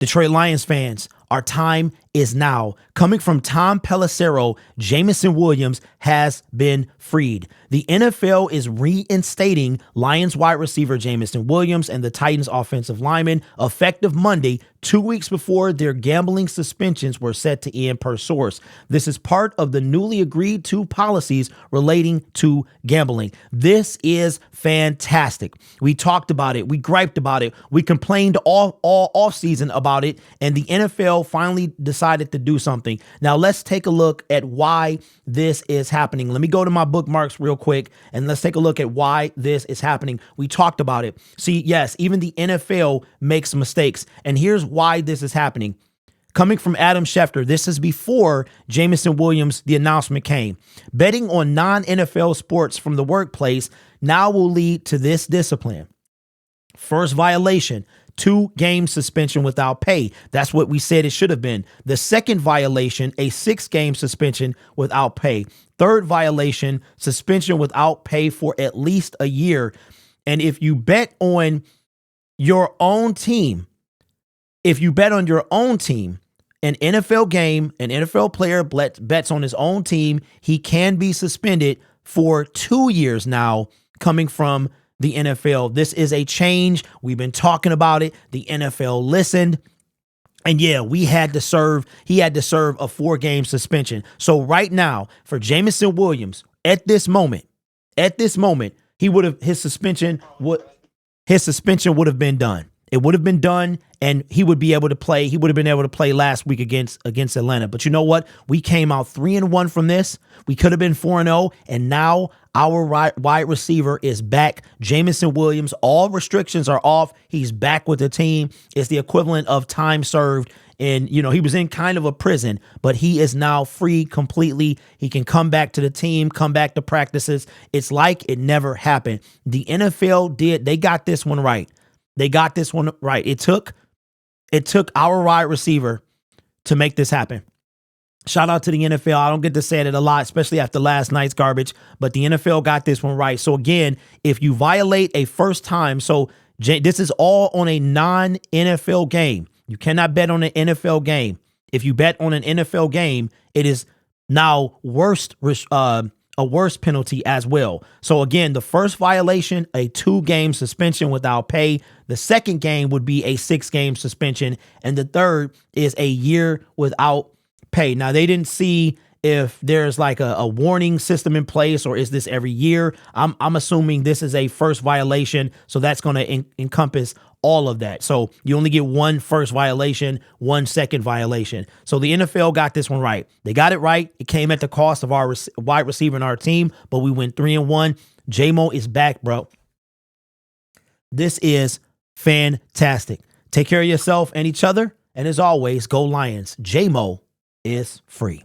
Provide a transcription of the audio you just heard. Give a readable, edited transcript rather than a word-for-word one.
Detroit Lions fans, our time is now. Coming from Tom Pelissero, Jameson Williams has been freed. The NFL is reinstating Lions wide receiver Jameson Williams and the Titans offensive lineman effective Monday, 2 weeks before their gambling suspensions were set to end per source. This is part of the newly agreed to policies relating to gambling. This is fantastic. We talked about it. We griped about it. We complained all off season about it. And the NFL finally decided to do something. Now let's take a look at why this is happening. Let me go to my bookmarks real quick and let's take a look at why this is happening. We talked about it. See, yes, even the NFL makes mistakes. And here's why this is happening. Coming from Adam Schefter, this is before Jameson Williams, the announcement came. Betting on non-NFL sports from the workplace now will lead to this discipline. First violation, 2-game suspension without pay. That's what we said it should have been. The second violation, a 6-game suspension without pay. Third violation, suspension without pay for at least a year. And if you bet on your own team, an NFL game, an NFL player bets on his own team, he can be suspended for 2 years now, coming from the NFL. This is a change. We've been talking about it. The NFL listened. And yeah, he had to serve a 4-game suspension. So right now, for Jameson Williams, at this moment, his suspension would have been done. It would have been done, and he would be able to play. He would have been able to play last week against Atlanta. But you know what? We came out 3-1 from this. We could have been 4-0, and now our wide receiver is back. Jameson Williams, all restrictions are off. He's back with the team. It's the equivalent of time served. And, he was in kind of a prison, but he is now free completely. He can come back to the team, come back to practices. It's like it never happened. The NFL they got this one right. They got this one right. It took our wide receiver to make this happen. Shout out to the NFL. I don't get to say it a lot, especially after last night's garbage, but the NFL got this one right. So again, if you violate a first time, this is all on a non-NFL game. You cannot bet on an NFL game. If you bet on an NFL game, it is now a worse penalty as well. So again, the first violation, a 2-game suspension without pay. The second game would be a 6-game suspension. And the third is a year without pay. Now, they didn't see if there's like a warning system in place, or is this every year? I'm assuming this is a first violation. So that's going to encompass all of that. So you only get one first violation, 1 second violation. So the NFL got this one right. They got it right. It came at the cost of our wide receiver in our team, but we went 3-1. JAMO is back, bro. This is fantastic. Take care of yourself and each other. And as always, go Lions. JAMO is free.